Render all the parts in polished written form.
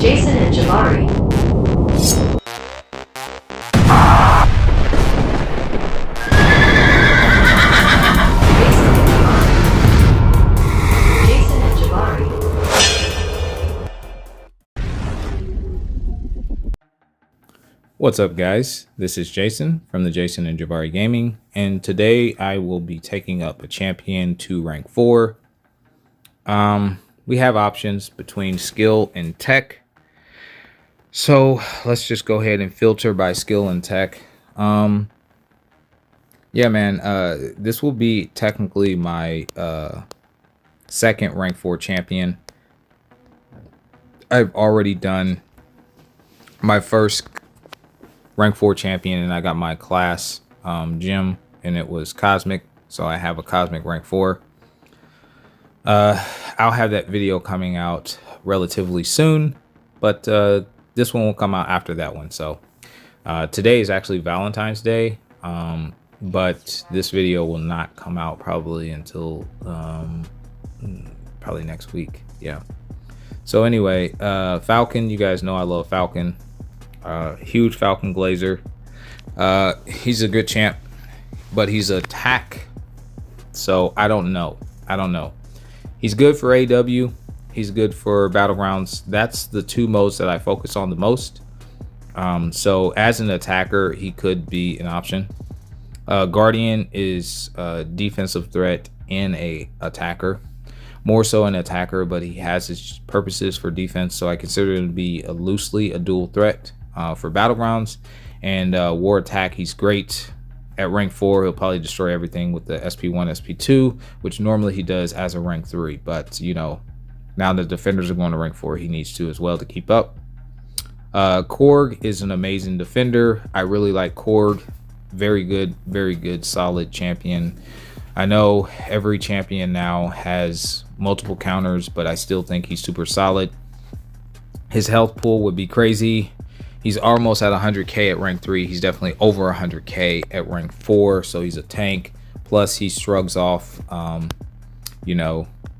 Jason&Jabari. What's up, guys? This is Jason from the Jason and Jabari Gaming, and today I will be taking up a champion to rank 4. We have options between skill and tech, so let's just go ahead and filter by skill and tech. Yeah, man, this will be technically my second rank 4 champion. I've already done my first rank 4 champion, and I got my class gem, and it was cosmic, so I have a cosmic rank 4. I'll have that video coming out relatively soon, but this one will come out after that one. So today is actually Valentine's Day, but this video will not come out probably until probably next week. Yeah, so anyway, Falcon, you guys know I love Falcon. Huge Falcon Glazer. He's a good champ, but he's attack, so I don't know. He's good for AW, he's good for Battlegrounds. That's the two modes that I focus on the most. So as an attacker, he could be an option. Guardian is a defensive threat and a attacker, more so an attacker, but he has his purposes for defense, so I consider him to be loosely a dual threat for Battlegrounds. And war attack, he's great at rank 4. He'll probably destroy everything with the SP1 SP2, which normally he does as a rank 3, but you know, now the defenders are going to rank 4, he needs to as well to keep up. Korg is an amazing defender. I really like Korg. Very good solid champion. I know every champion now has multiple counters, but I still think he's super solid. His health pool would be crazy. He's almost at 100k at rank 3. He's definitely over 100k at rank 4, so he's a tank. Plus he shrugs off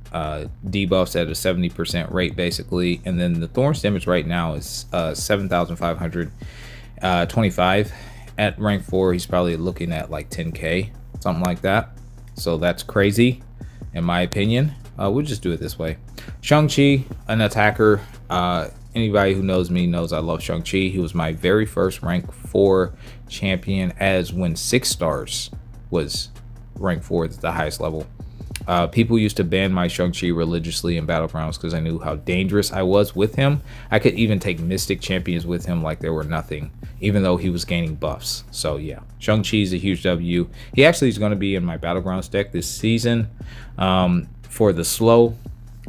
debuffs at a 70% rate basically. And then the Thorns damage right now is 7,525. At rank 4 he's probably looking at like 10k, something like that. So that's crazy in my opinion. We'll just do it this way. Shang-Chi, an attacker. Anybody who knows me knows I love Shang-Chi. He was my very first rank 4 champion, as when 6 stars was rank 4 at the highest level. People used to ban my Shang-Chi religiously in Battlegrounds because I knew how dangerous I was with him. I could even take Mystic champions with him like they were nothing, even though he was gaining buffs. So yeah, Shang-Chi is a huge W. He actually is going to be in my Battlegrounds deck this season for the slow,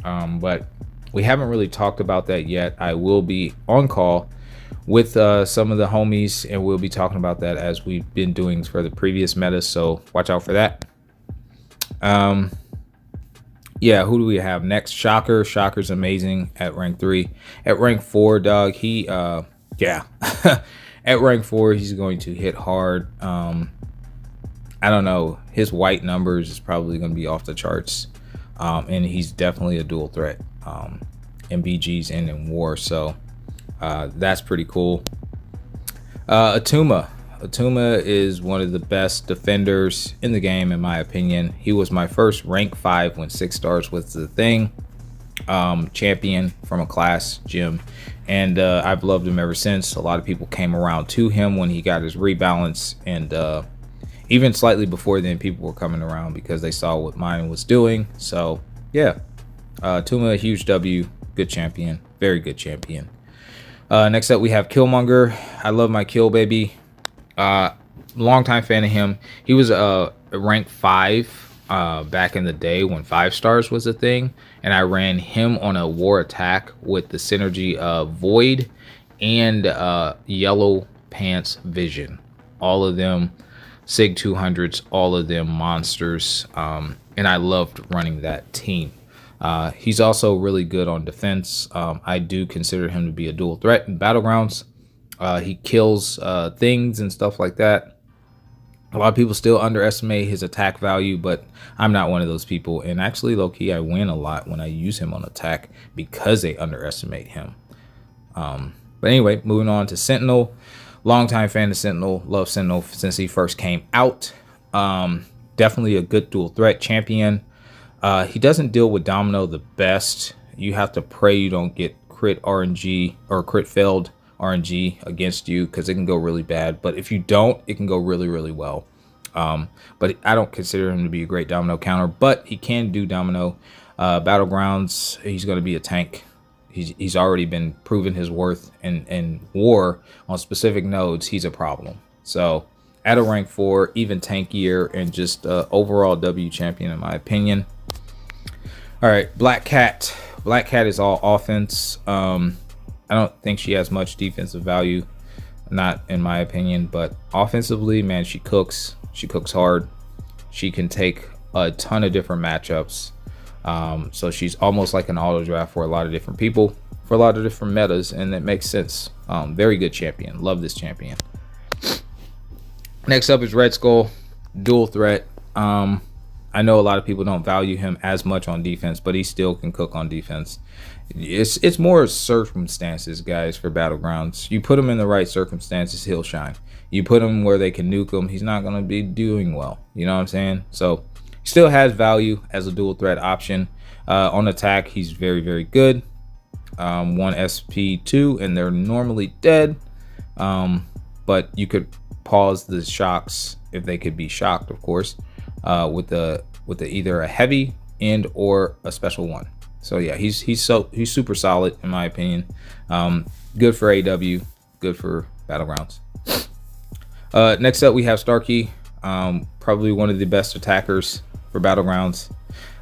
but we haven't really talked about that yet. I will be on call with some of the homies, and we'll be talking about that as we've been doing for the previous metas, so watch out for that. Yeah, who do we have next? Shocker. Shocker's amazing at rank 3. At rank 4, dog, he yeah at rank 4 he's going to hit hard. I don't know, his white numbers is probably going to be off the charts, and he's definitely a dual threat in BGs and in war, so that's pretty cool. Atuma is one of the best defenders in the game in my opinion. He was my first rank 5 when 6 stars was the thing, champion from a class gym, and I've loved him ever since. A lot of people came around to him when he got his rebalance, and even slightly before then people were coming around because they saw what mine was doing. So yeah, Atuma, a huge W, good champion, very good champion. Next up we have Killmonger. I love my Kill baby. Longtime fan of him. He was a rank 5 back in the day when 5 stars was a thing, and I ran him on a war attack with the synergy of Void and Yellow Pants Vision. All of them Sig 200s, all of them monsters, and I loved running that team. He's also really good on defense. I do consider him to be a dual threat in Battlegrounds. He kills things and stuff like that. A lot of people still underestimate his attack value, but I'm not one of those people. And actually, low-key, I win a lot when I use him on attack because they underestimate him. But anyway, moving on to Sentinel. Longtime fan of Sentinel. Love Sentinel since he first came out. Definitely a good dual threat champion. He doesn't deal with Domino the best. You have to pray you don't get crit RNG or crit failed RNG against you, because it can go really bad. But if you don't, it can go really, really well. But I don't consider him to be a great Domino counter, but he can do Domino. Battlegrounds, he's going to be a tank. He's already been proven his worth in war on specific nodes. He's a problem. So at a rank 4, even tankier, and just overall W champion in my opinion. All right, Black Cat. Black Cat is all offense. I don't think she has much defensive value, not in my opinion, but offensively, man, she cooks. She cooks hard. She can take a ton of different matchups. So she's almost like an auto draft for a lot of different people, for a lot of different metas, and it makes sense. Very good champion. Love this champion. Next up is Red Skull, dual threat. I know a lot of people don't value him as much on defense, but he still can cook on defense. It's more circumstances, guys, for Battlegrounds. You put him in the right circumstances, he'll shine. You put him where they can nuke him, he's not going to be doing well. You know what I'm saying? So still has value as a dual threat option. On attack, he's very, very good. 1 SP2, and they're normally dead. But you could pause the shocks if they could be shocked, of course, with the either a heavy and or a special 1. So yeah, he's super solid in my opinion. Good for AW, good for Battlegrounds. Next up we have Starkey. Probably one of the best attackers for Battlegrounds.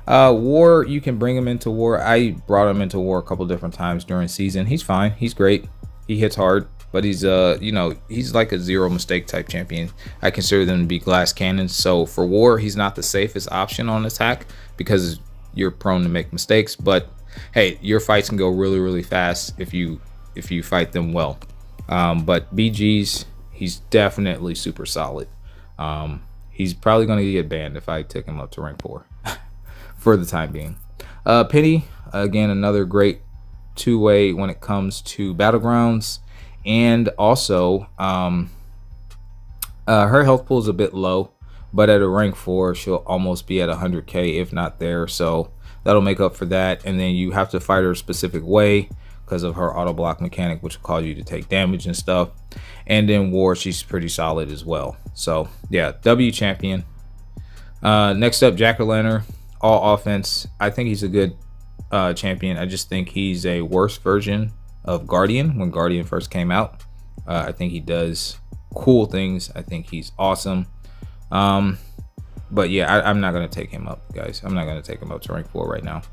War, you can bring him into war. I brought him into war a couple different times during season. He's fine, he's great, he hits hard, but he's you know, he's like a zero mistake type champion. I consider them to be glass cannons. So for war, he's not the safest option on attack because you're prone to make mistakes, but hey, your fights can go really, really fast if you fight them well. But BGs, he's definitely super solid. He's probably going to get banned if I took him up to rank 4 for the time being. Penny, again, another great two-way when it comes to Battlegrounds. And also, her health pool is a bit low, but at a rank 4, she'll almost be at 100k, if not there. So that'll make up for that. And then you have to fight her a specific way because of her auto block mechanic, which will cause you to take damage and stuff. And in war, she's pretty solid as well. So yeah, W champion. Next up, Jack-o'-lantern, all offense. I think he's a good champion. I just think he's a worse version of Guardian when Guardian first came out. I think he does cool things. I think he's awesome. But yeah, I'm not gonna take him up, guys. I'm not gonna take him up to rank 4 right now.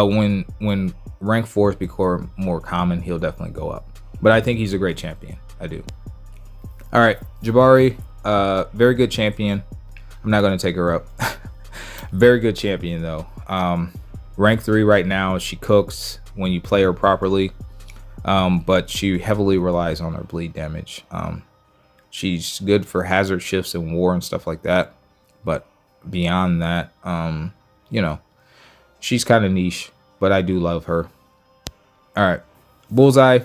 When rank 4s become more common, he'll definitely go up. But I think he's a great champion. I do. All right, Jabari, very good champion. I'm not gonna take her up. Very good champion though. Rank 3 right now. She cooks when you play her properly, but she heavily relies on her bleed damage. She's good for hazard shifts in war and stuff like that, but beyond that, you know, she's kind of niche, but I do love her. All right, Bullseye,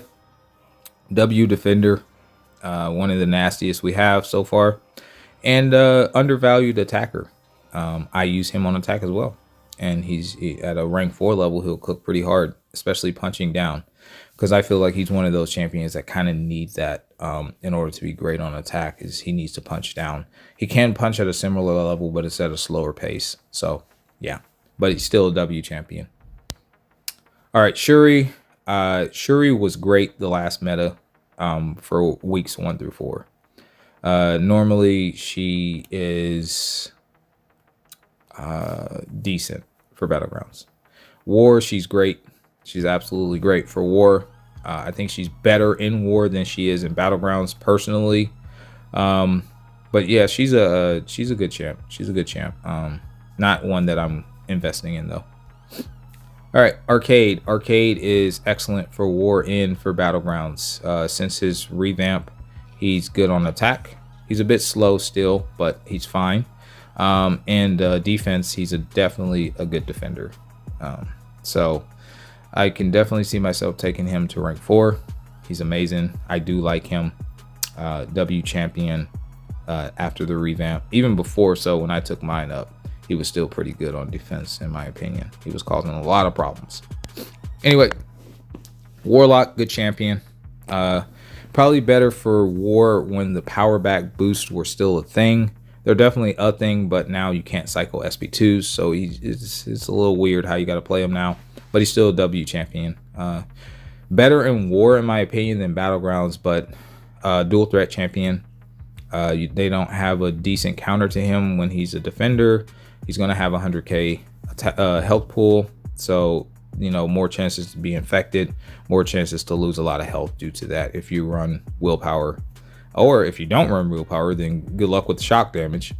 W defender, one of the nastiest we have so far, and undervalued attacker. I use him on attack as well, and he's at a rank 4 level. He'll cook pretty hard, especially punching down, because I feel like he's one of those champions that kind of needs that in order to be great on attack. Is he needs to punch down. He can punch at a similar level, but it's at a slower pace. So yeah, but he's still a W champion. All right, Shuri. Shuri was great the last meta for weeks 1 through 4. Normally she is decent for Battlegrounds. War, she's great. She's absolutely great for war. I think she's better in war than she is in Battlegrounds personally. But yeah, she's a good champ. She's a good champ. Not one that I'm investing in though. All right, Arcade. Arcade is excellent for war and for Battlegrounds. Since his revamp, he's good on attack. He's a bit slow still, but he's fine. And defense, he's definitely a good defender. So I can definitely see myself taking him to rank 4. He's amazing. I do like him. W champion after the revamp. Even before, so when I took mine up, he was still pretty good on defense, in my opinion. He was causing a lot of problems. Anyway, Warlock, good champion. Probably better for War when the power back boosts were still a thing. They're definitely a thing, but now you can't cycle SP2s, so it's a little weird how you got to play him now. But he's still a W champion. Better in War, in my opinion, than Battlegrounds, but dual threat champion. They don't have a decent counter to him when he's a defender. He's going to have 100k health pool, so you know, more chances to be infected, more chances to lose a lot of health due to that if you run willpower. Or if you don't run willpower, then good luck with the shock damage.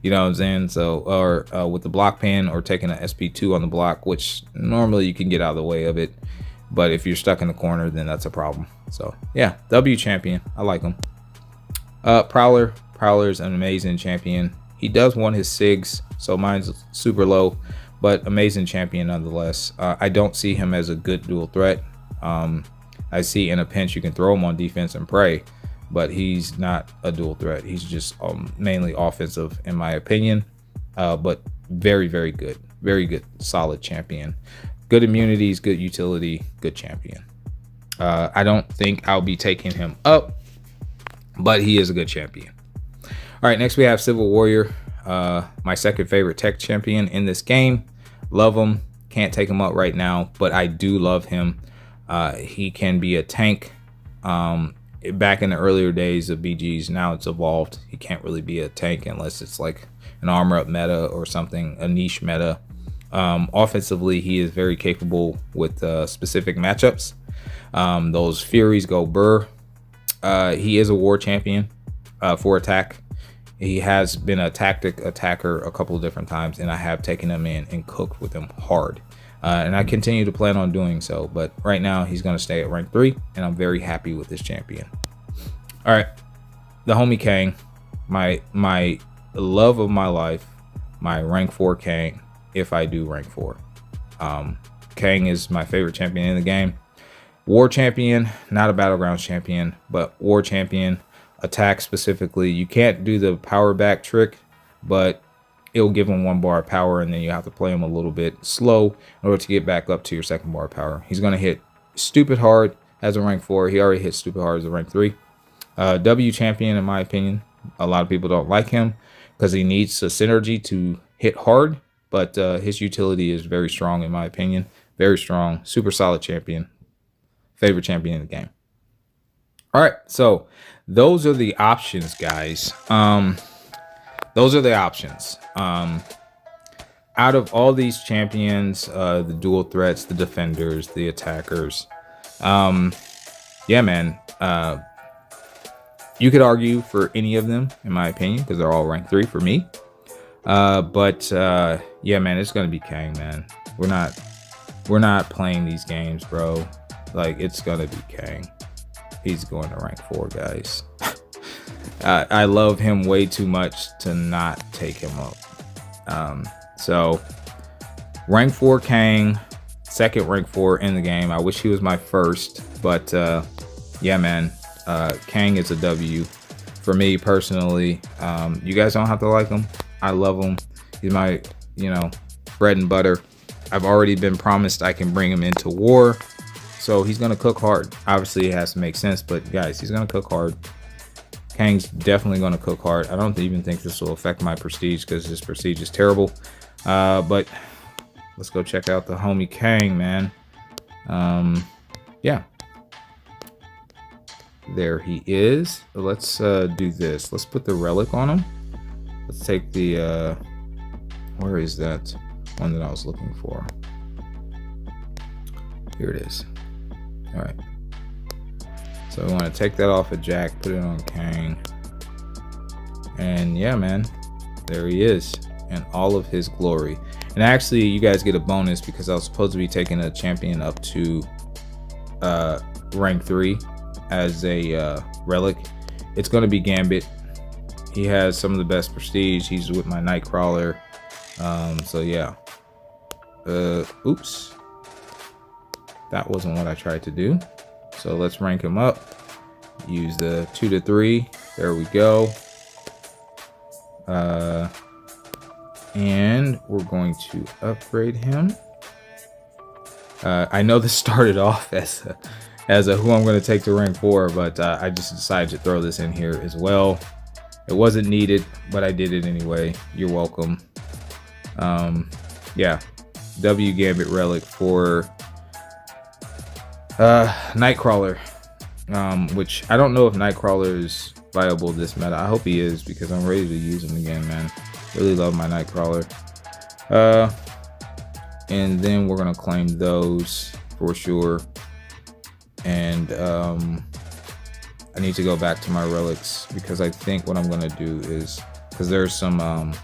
You know what I'm saying? So, or with the block pan, or taking an SP2 on the block, which normally you can get out of the way of it, but if you're stuck in the corner, then that's a problem. So yeah, W champion, I like him. Prowler's an amazing champion. He does want his SIGs, so mine's super low, but amazing champion nonetheless. I don't see him as a good dual threat. I see in a pinch you can throw him on defense and pray, but he's not a dual threat. He's just mainly offensive, in my opinion, but very good, solid champion. Good immunities, good utility, good champion. I don't think I'll be taking him up, but he is a good champion. All right, next we have Civil Warrior, my second favorite tech champion in this game. Love him. Can't take him up right now, but I do love him. He can be a tank. Back in the earlier days of BGs, now it's evolved. He can't really be a tank unless it's like an armor up meta or something, a niche meta. Offensively, he is very capable with specific matchups. Those Furies go burr. He is a war champion for attack. He has been a tactic attacker a couple of different times, and I have taken him in and cooked with him hard. And I continue to plan on doing so, but right now he's going to stay at rank 3, and I'm very happy with this champion. All right, the homie Kang, my love of my life, my rank 4 Kang, if I do rank 4. Kang is my favorite champion in the game. War champion, not a battlegrounds champion, but war champion. Attack specifically, you can't do the power back trick, but it'll give him 1 bar of power, and then you have to play him a little bit slow in order to get back up to your 2nd bar of power. He's going to hit stupid hard as a rank 4. He already hit stupid hard as a rank 3. W champion, in my opinion. A lot of people don't like him because he needs a synergy to hit hard, but his utility is very strong, in my opinion. Very strong, super solid champion. Favorite champion in the game. All right, so those are the options, guys. Those are the options. Out of all these champions, the dual threats, the defenders, the attackers, yeah, man, you could argue for any of them, in my opinion, because they're all rank 3 for me. But yeah, man, it's gonna be Kang, man. We're not playing these games, bro. Like, it's gonna be Kang. He's going to rank 4, guys. I love him way too much to not take him up. So rank 4 Kang, second rank 4 in the game. I wish he was my first, but yeah, man, Kang is a W for me personally. You guys don't have to like him. I love him. He's my, you know, bread and butter. I've already been promised I can bring him into war, so he's gonna cook hard. Obviously it has to make sense, but guys, he's gonna cook hard. Kang's definitely going to cook hard. I don't even think this will affect my prestige because his prestige is terrible. But let's go check out the homie Kang, man. Yeah. There he is. Let's do this. Let's put the relic on him. Let's take the... where is that one that I was looking for? Here it is. All right. So we want to take that off of Jack, put it on Kang. And yeah, man, there he is in all of his glory. And actually, you guys get a bonus because I was supposed to be taking a champion up to rank 3 as a relic. It's going to be Gambit. He has some of the best prestige. He's with my Nightcrawler. So yeah. Oops. That wasn't what I tried to do. So let's rank him up. Use the 2 to 3. There we go. And we're going to upgrade him. I know this started off as a who I'm going to take to rank 4, but I just decided to throw this in here as well. It wasn't needed, but I did it anyway. You're welcome. Yeah, W Gambit relic for Nightcrawler, which I don't know if Nightcrawler is viable this meta. I hope he is, because I'm ready to use him again, man. Really love my Nightcrawler. And then we're gonna claim those for sure. And I need to go back to my relics, because I think what I'm gonna do is, because there's some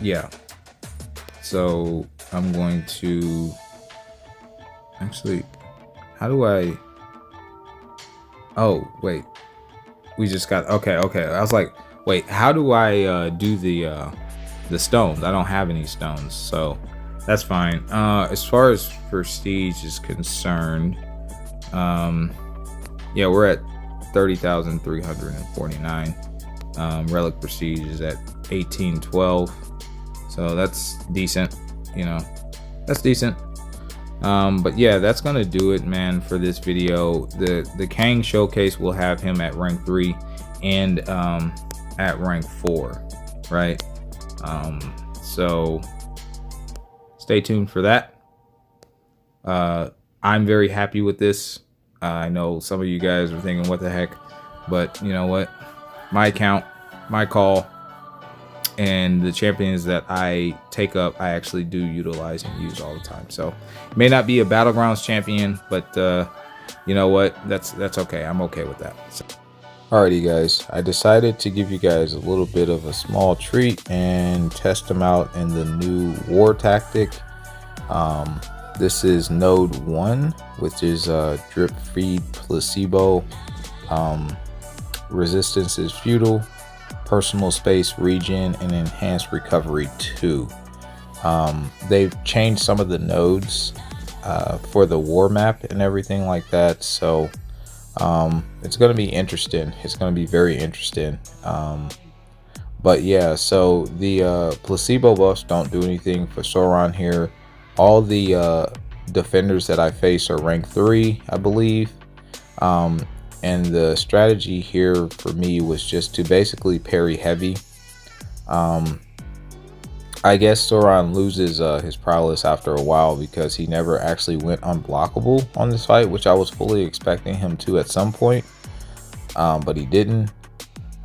yeah, so I'm going to actually, how do I, oh wait, we just got, okay, I was like, wait, how do I do the stones? I don't have any stones, so that's fine. As far as prestige is concerned, yeah, we're at 30,349. Relic prestige is at 1812, so that's decent, you know, that's decent. But yeah, that's gonna do it, man, for this video. The Kang showcase will have him at rank 3 and at rank 4, right? So stay tuned for that. I'm very happy with this. I know some of you guys are thinking, what the heck, but you know what, my account, my call, and the champions that I take up, I actually do utilize and use all the time. So it may not be a battlegrounds champion, but you know what, that's okay. I'm okay with that. So. Alrighty guys, I decided to give you guys a little bit of a small treat and test them out in the new war tactic. This is node 1, which is drip feed placebo, resistance is feudal, personal space regen, and enhanced recovery 2. They've changed some of the nodes for the war map and everything like that, so it's going to be interesting. It's going to be very interesting. But yeah, so the placebo buffs don't do anything for Sauron here. All the defenders that I face are rank 3, I believe. And the strategy here for me was just to basically parry heavy. I guess Sauron loses his prowess after a while, because he never actually went unblockable on this fight, which I was fully expecting him to at some point, but he didn't.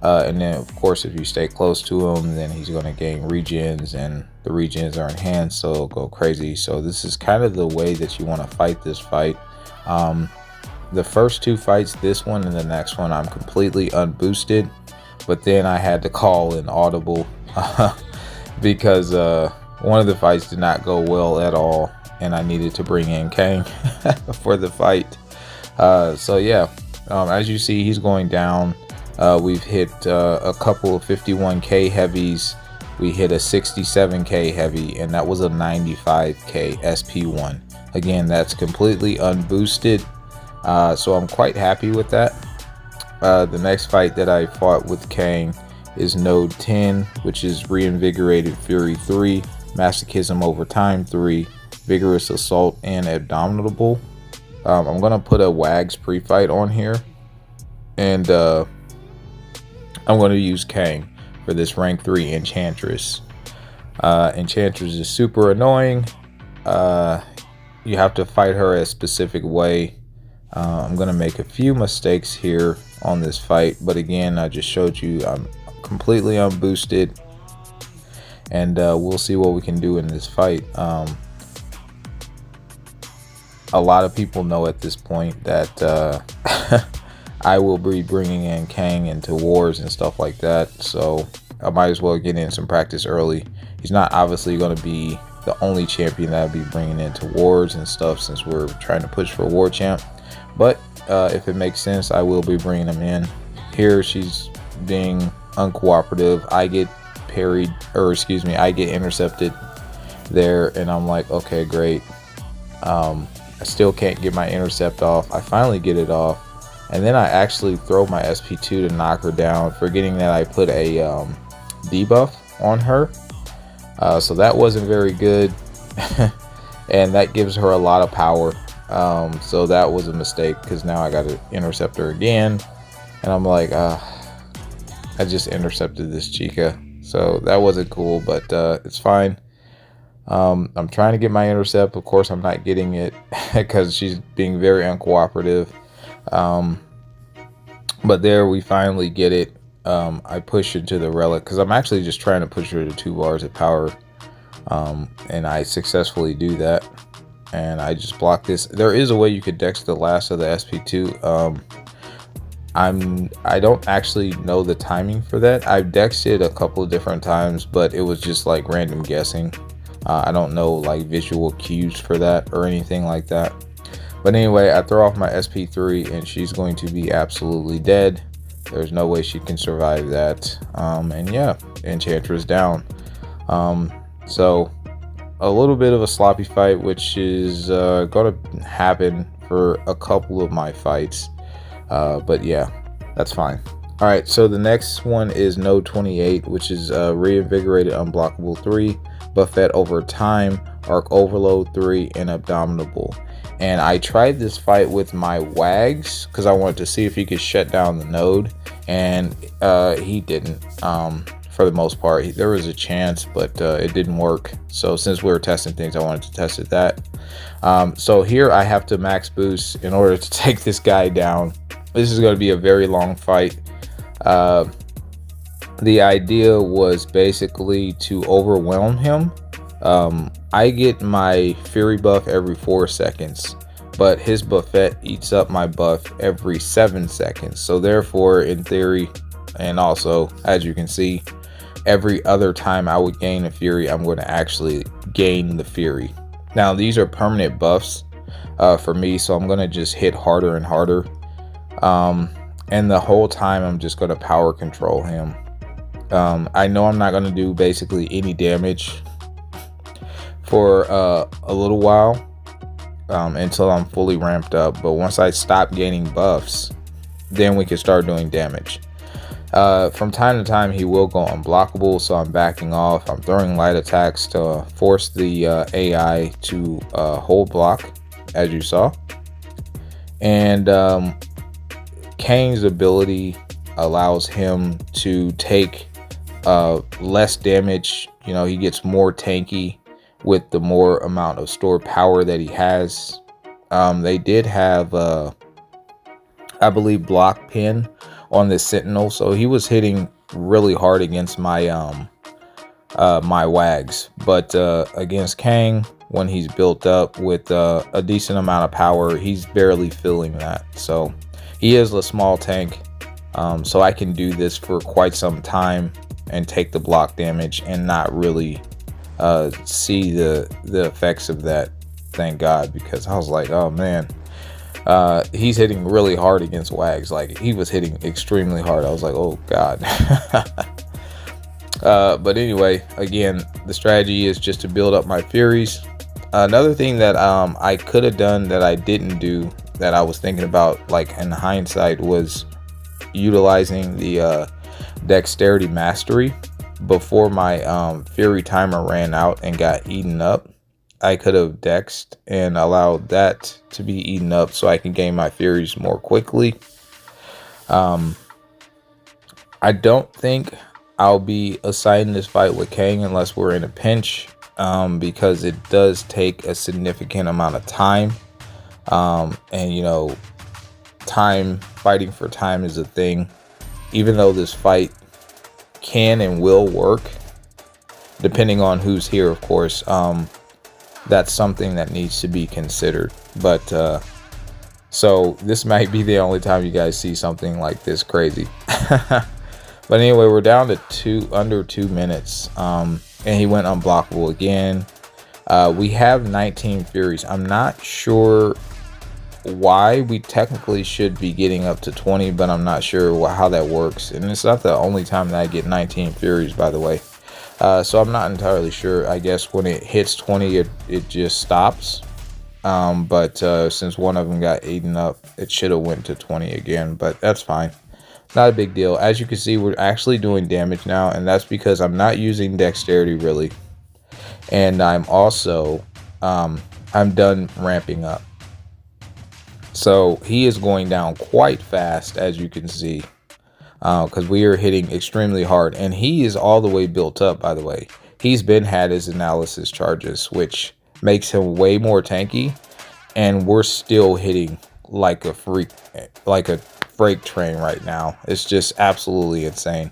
And then of course, if you stay close to him, then he's going to gain regens, and the regens are enhanced, so it'll go crazy. So this is kind of the way that you want to fight this fight. The first 2 fights, this one and the next one, I'm completely unboosted, but then I had to call an audible because one of the fights did not go well at all, and I needed to bring in Kang for the fight. So yeah, as you see, he's going down. We've hit a couple of 51k heavies. We hit a 67k heavy, and that was a 95k SP1. Again, that's completely unboosted. So I'm quite happy with that. The next fight that I fought with Kang is node 10, which is reinvigorated fury 3, masochism over time 3, vigorous assault, and abominable. I'm gonna put a wags pre-fight on here, and I'm going to use Kang for this rank 3 enchantress. Enchantress is super annoying. You have to fight her a specific way. I'm going to make a few mistakes here on this fight, but again, I just showed you I'm completely unboosted, and we'll see what we can do in this fight. A lot of people know at this point that I will be bringing in Kang into wars and stuff like that, so I might as well get in some practice early. He's not obviously going to be the only champion that I'll be bringing into wars and stuff, since we're trying to push for a war champ, but if it makes sense, I will be bringing him in. Here she's being uncooperative. I get parried, or excuse me, I get intercepted there, and I'm like, okay, great. I still can't get my intercept off. I finally get it off, and then I actually throw my SP2 to knock her down, forgetting that I put a debuff on her. So that wasn't very good. And that gives her a lot of power. So that was a mistake, because now I got to intercept her again. And I'm like, I just intercepted this Chica. So that wasn't cool, but it's fine. I'm trying to get my intercept. Of course, I'm not getting it because she's being very uncooperative. But there, we finally get it. I push into the relic because I'm actually just trying to push her to 2 bars of power. And I successfully do that. And I just block this. There is a way you could dex the last of the SP2. I don't actually know the timing for that. I've dexed it a couple of different times, but it was just like random guessing. I don't know like visual cues for that or anything like that. But anyway, I throw off my SP3 and she's going to be absolutely dead. There's no way she can survive that. And yeah, Enchantress down. So a little bit of a sloppy fight, which is gonna happen for a couple of my fights. But yeah, that's fine. All right, so the next one is Node 28, which is Reinvigorated Unblockable 3, Buffet over time, Arc Overload 3, and Abominable. And I tried this fight with my Wags because I wanted to see if he could shut down the node, and he didn't. For the most part, there was a chance, but it didn't work. So since we were testing things, I wanted to test it that. So here I have to max boost in order to take this guy down. This is going to be a very long fight. The idea was basically to overwhelm him. I get my Fury buff every 4 seconds, but his buffet eats up my buff every 7 seconds. So therefore, in theory, and also, as you can see, every other time I would gain a Fury, I'm going to actually gain the Fury. Now, these are permanent buffs for me, so I'm going to just hit harder and harder. And the whole time, I'm just going to power control him. I know I'm not going to do basically any damage for a little while until I'm fully ramped up. But once I stop gaining buffs, then we can start doing damage. From time to time, he will go unblockable, so I'm backing off. I'm throwing light attacks to force the AI to hold block, as you saw. And Kang's ability allows him to take less damage. You know, he gets more tanky with the more amount of stored power that he has. They did have, I believe, block pin on this Sentinel, so he was hitting really hard against my my Wags. But against Kang, when he's built up with a decent amount of power, he's barely feeling that. So he is a small tank, so I can do this for quite some time and take the block damage and not really see the effects of that. Thank God, because I was like, oh man, he's hitting really hard against Wags. Like, he was hitting extremely hard. I was like, oh God. But anyway, again, the strategy is just to build up my Furies. Another thing that I could have done that I didn't do, that I was thinking about, like in hindsight, was utilizing the Dexterity Mastery before my Fury timer ran out and got eaten up. I could have dexed and allowed that to be eaten up so I can gain my Furies more quickly. I don't think I'll be assigning this fight with Kang unless we're in a pinch, because it does take a significant amount of time. And you know, fighting for time is a thing. Even though this fight can and will work, depending on who's here, of course, that's something that needs to be considered. But so this might be the only time you guys see something like this crazy. But anyway, we're down to under 2 minutes, and he went unblockable again. We have 19 Furies. I'm not sure why. We technically should be getting up to 20, but I'm not sure how that works. And it's not the only time that I get 19 Furies, by the way. So I'm not entirely sure. I guess when it hits 20, it just stops. But since one of them got eaten up, it should have went to 20 again, but that's fine. Not a big deal. As you can see, we're actually doing damage now, and that's because I'm not using dexterity really. And I'm also, I'm done ramping up. So he is going down quite fast, as you can see, because we are hitting extremely hard. And he is all the way built up, by the way. He's been had his analysis charges, which makes him way more tanky. And we're still hitting like a freak, like a freight train right now. It's just absolutely insane.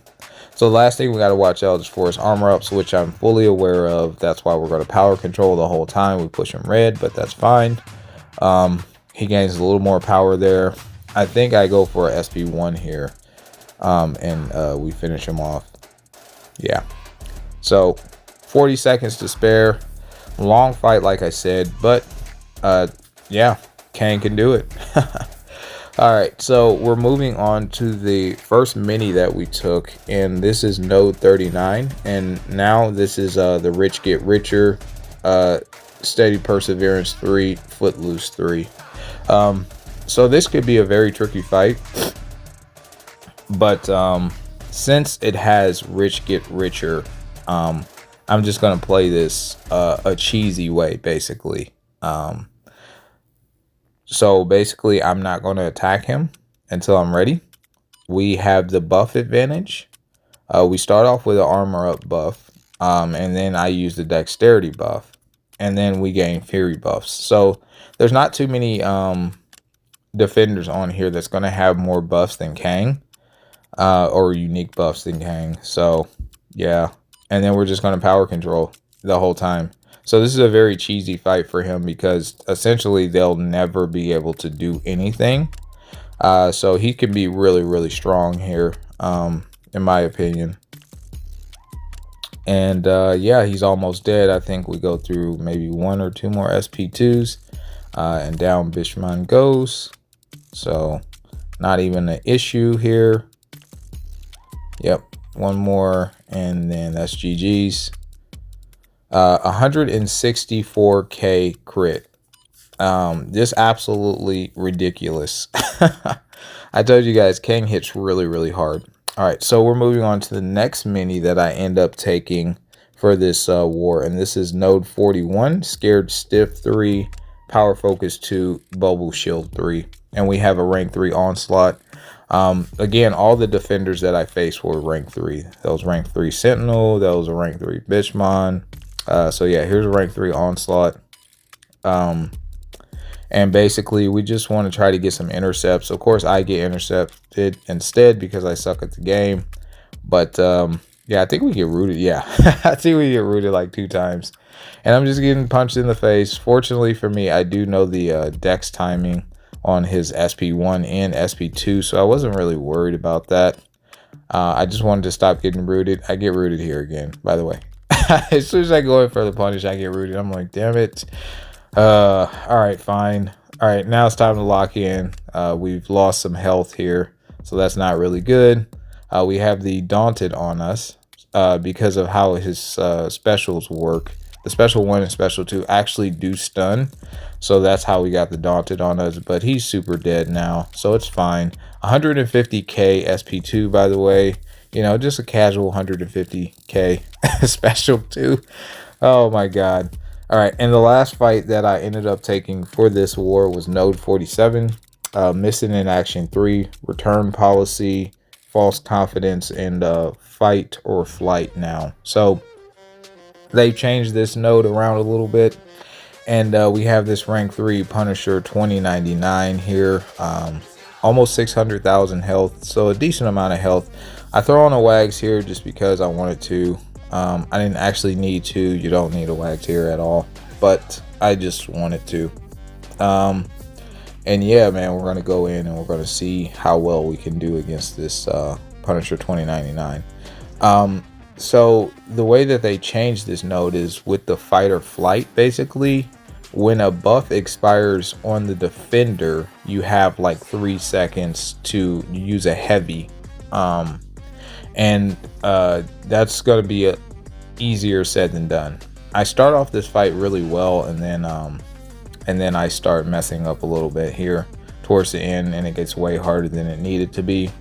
So the last thing we got to watch out is for his armor ups, which I'm fully aware of. That's why we're going to power control the whole time. We push him red, but that's fine. He gains a little more power there. I think I go for a SP1 here, and we finish him off. Yeah. So 40 seconds to spare. Long fight, like I said, but yeah, Kang can do it. All right, so we're moving on to the first mini that we took, and this is Node 39, and now this is the Rich Get Richer, Steady Perseverance 3, Footloose 3. So this could be a very tricky fight, but since it has Rich Get Richer, I'm just gonna play this a cheesy way, basically. So basically, I'm not going to attack him until I'm ready. We have the buff advantage. We start off with an armor up buff, and then I use the dexterity buff, and then we gain fury buffs. So there's not too many defenders on here that's going to have more buffs than Kang, or unique buffs than Kang. So yeah, and then we're just going to power control the whole time. So this is a very cheesy fight for him because essentially they'll never be able to do anything. So he can be really, really strong here, in my opinion. And yeah, he's almost dead. I think we go through maybe 1 or 2 more SP2s, and down Bishman goes. So not even an issue here. Yep, 1 more, and then that's GG's. 164k crit. This absolutely ridiculous. I told you guys, Kang hits really, really hard. All right, so we're moving on to the next mini that I end up taking for this war, and this is Node 41, Scared Stiff 3, Power Focus 2, Bubble Shield 3, and we have a rank 3 onslaught. Again, all the defenders that I faced were rank 3. That was rank 3 Sentinel, that was a rank 3 Bitchmon. So yeah, here's a rank 3 onslaught. And basically we just want to try to get some intercepts. Of course I get intercepted instead because I suck at the game. But yeah, I think we get rooted. Yeah, I think we get rooted like 2 times. And I'm just getting punched in the face. Fortunately for me, I do know the dex timing on his SP1 and SP2. So I wasn't really worried about that. I just wanted to stop getting rooted. I get rooted here again, by the way. As soon as I go in for the punish, I get rooted. I'm like, damn it. All right, fine. All right, now it's time to lock in. We've lost some health here, so that's not really good. We have the Daunted on us because of how his specials work. The special 1 and special 2 actually do stun, so that's how we got the Daunted on us, but he's super dead now, so it's fine. 150k SP2, by the way. You know, just a casual 150k special 2. Oh my god. All right, and the last fight that I ended up taking for this war was Node 47, Missing in Action 3, Return Policy, False Confidence, and Fight or Flight now. So they've changed this node around a little bit, and we have this rank 3 Punisher 2099 here. Almost 600,000 health, so a decent amount of health. I throw on a Wags here just because I wanted to. I didn't actually need to. You don't need a Wags here at all, but I just wanted to. And yeah, man, we're going to go in and we're going to see how well we can do against this Punisher 2099. So the way that they changed this node is with the fight or flight. Basically, when a buff expires on the defender, you have like 3 seconds to use a heavy. And that's going to be easier said than done. I start off this fight really well, and then and then I start messing up a little bit here towards the end, and it gets way harder than it needed to be.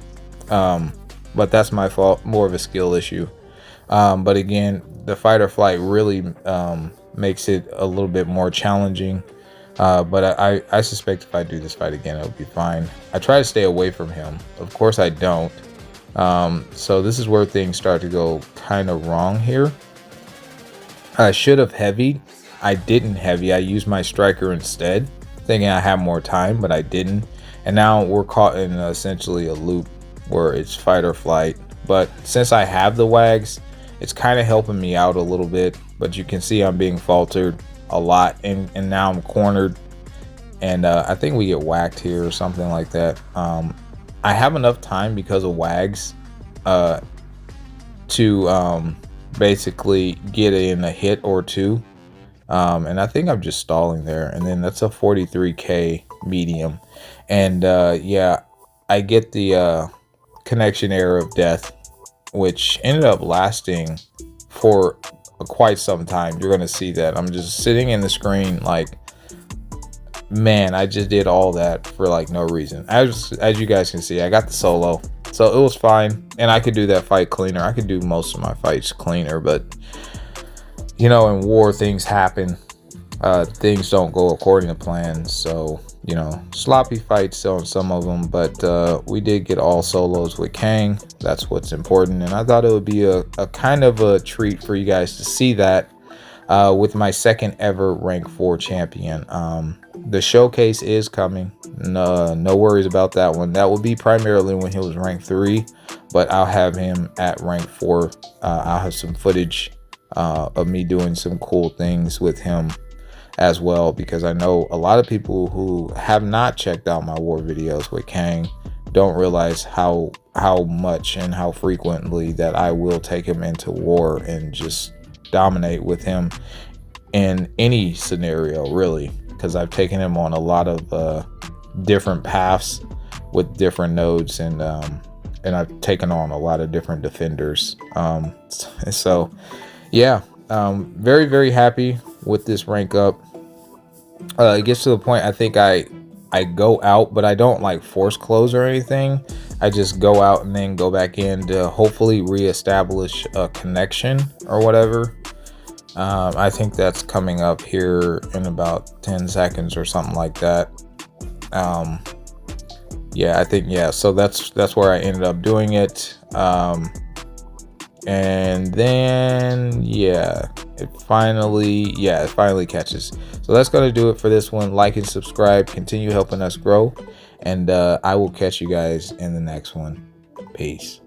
But that's my fault, more of a skill issue. But again, the fight or flight really makes it a little bit more challenging. But I suspect if I do this fight again, it'll be fine. I try to stay away from him. Of course I don't. So this is where things start to go kind of wrong here. I should have heavied. I didn't heavy. I used my striker instead, thinking I had more time, but I didn't. And now we're caught in essentially a loop where it's fight or flight. But since I have the wags, it's kind of helping me out a little bit. But you can see I'm being faltered a lot, and now I'm cornered, and I think we get whacked here or something like that. I have enough time because of wags to basically get in a hit or two, and I think I'm just stalling there. And then that's a 43k medium, and yeah, I get the connection error of death, which ended up lasting for quite some time. You're gonna see that I'm just sitting in the screen like, man, I just did all that for like no reason. As you guys can see, I got the solo, so it was fine, and I could do that fight cleaner. I could do most of my fights cleaner, but you know, in war things happen. Things don't go according to plan, so you know, sloppy fights on some of them, but we did get all solos with Kang. That's what's important, and I thought it would be a kind of a treat for you guys to see that with my second ever rank 4 champion. The showcase is coming. No worries about that one. That will be primarily when he was rank 3, but I'll have him at rank 4. I'll have some footage of me doing some cool things with him as well, because I know a lot of people who have not checked out my war videos with Kang don't realize how much and how frequently that I will take him into war and just dominate with him in any scenario, really, because I've taken him on a lot of different paths with different nodes, and I've taken on a lot of different defenders. So yeah, very, very happy with this rank up. It gets to the point I think I go out, but I don't like force close or anything. I just go out and then go back in to hopefully reestablish a connection or whatever. I think that's coming up here in about 10 seconds or something like that. Yeah, I think, yeah, so that's where I ended up doing it. And then yeah, it finally catches. So that's gonna do it for this one. Like and subscribe, continue helping us grow, and I will catch you guys in the next one. Peace.